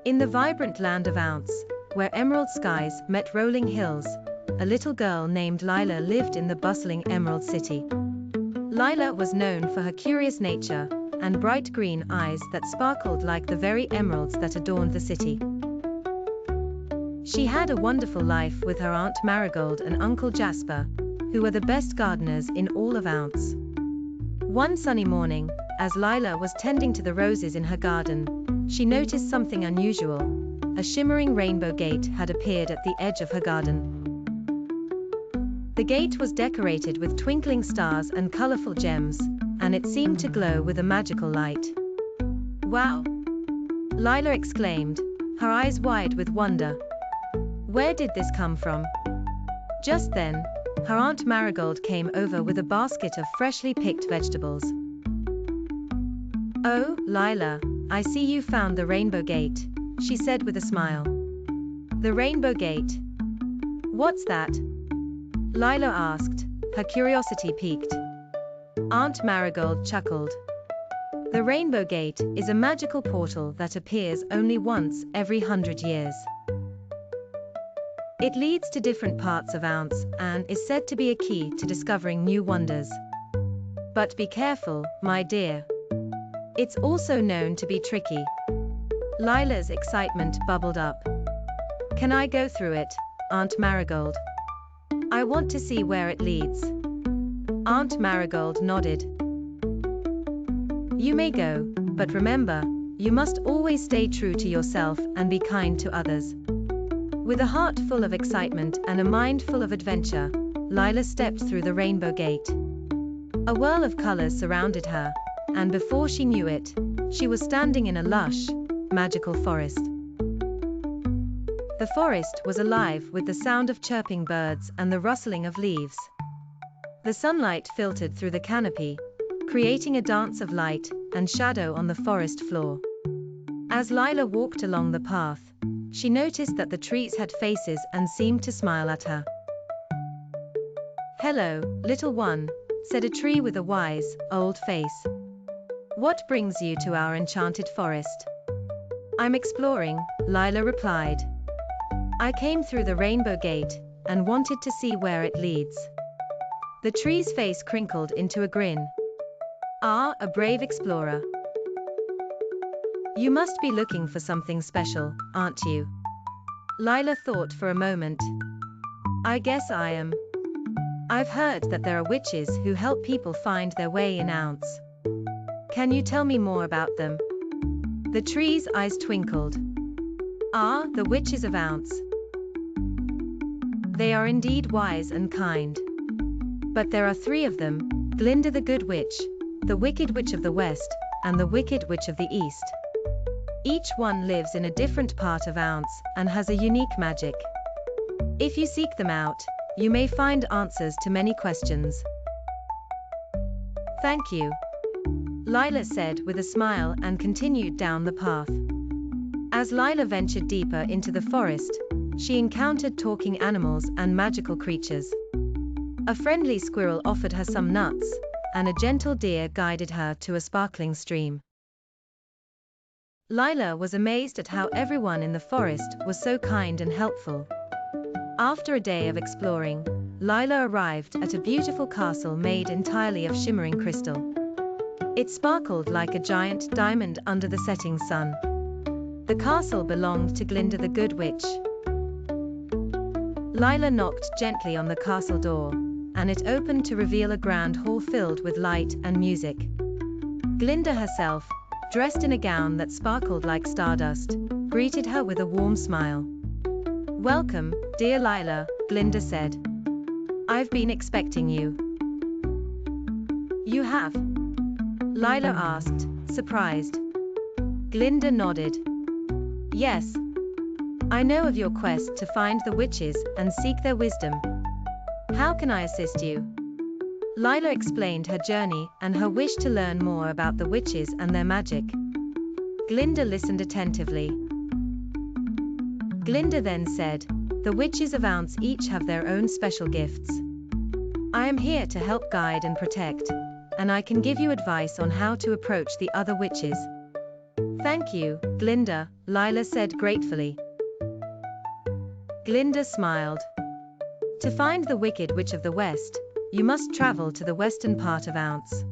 In the vibrant land of Ounce, where emerald skies met rolling hills, a little girl named Lila lived in the bustling Emerald City. Lila was known for her curious nature and bright green eyes that sparkled like the very emeralds that adorned the city. She had a wonderful life with her Aunt Marigold and Uncle Jasper, who were the best gardeners in all of Ounce. One sunny morning, as Lila was tending to the roses in her garden, she noticed something unusual. A shimmering rainbow gate had appeared at the edge of her garden. The gate was decorated with twinkling stars and colorful gems, and it seemed to glow with a magical light. "Wow!" Lila exclaimed, her eyes wide with wonder. Where did this come from? Just then, her Aunt Marigold came over with a basket of freshly picked vegetables. "Oh, Lila, I see you found the Rainbow Gate," she said with a smile. "The Rainbow Gate? What's that?" Lila asked, her curiosity piqued. Aunt Marigold chuckled. "The Rainbow Gate is a magical portal that appears only once every 100 years. It leads to different parts of Ounce and is said to be a key to discovering new wonders. But be careful, my dear. It's also known to be tricky." Lila's excitement bubbled up. "Can I go through it, Aunt Marigold? I want to see where it leads." Aunt Marigold nodded. "You may go, but remember, you must always stay true to yourself and be kind to others." With a heart full of excitement and a mind full of adventure, Lila stepped through the Rainbow Gate. A whirl of colors surrounded her, and before she knew it, she was standing in a lush, magical forest. The forest was alive with the sound of chirping birds and the rustling of leaves. The sunlight filtered through the canopy, creating a dance of light and shadow on the forest floor. As Lila walked along the path, she noticed that the trees had faces and seemed to smile at her. "Hello, little one," said a tree with a wise, old face. "What brings you to our enchanted forest?" "I'm exploring," Lila replied. "I came through the Rainbow Gate and wanted to see where it leads." The tree's face crinkled into a grin. "Ah, a brave explorer. You must be looking for something special, aren't you?" Lila thought for a moment. "I guess I am. I've heard that there are witches who help people find their way in Ounce. Can you tell me more about them?" The tree's eyes twinkled. "Ah, the witches of Ounce. They are indeed wise and kind. But there are 3 of them: Glinda the Good Witch, the Wicked Witch of the West, and the Wicked Witch of the East. Each one lives in a different part of Ounce and has a unique magic. If you seek them out, you may find answers to many questions." "Thank you," Lila said with a smile and continued down the path. As Lila ventured deeper into the forest, she encountered talking animals and magical creatures. A friendly squirrel offered her some nuts, and a gentle deer guided her to a sparkling stream. Lila was amazed at how everyone in the forest was so kind and helpful. After a day of exploring, Lila arrived at a beautiful castle made entirely of shimmering crystal. It sparkled like a giant diamond under the setting sun. The castle belonged to Glinda the Good Witch. Lila knocked gently on the castle door, and it opened to reveal a grand hall filled with light and music. Glinda herself, dressed in a gown that sparkled like stardust, greeted her with a warm smile. "Welcome, dear Lila," Glinda said. "I've been expecting you." "You have?" Lila asked, surprised. Glinda nodded. "Yes. I know of your quest to find the witches and seek their wisdom. How can I assist you?" Lila explained her journey and her wish to learn more about the witches and their magic. Glinda listened attentively. Glinda then said, "The witches of Ounce each have their own special gifts. I am here to help guide and protect, and I can give you advice on how to approach the other witches." Thank you, Glinda, Lila said gratefully. Glinda smiled. To find the Wicked Witch of the West, you must travel to the western part of Ounce.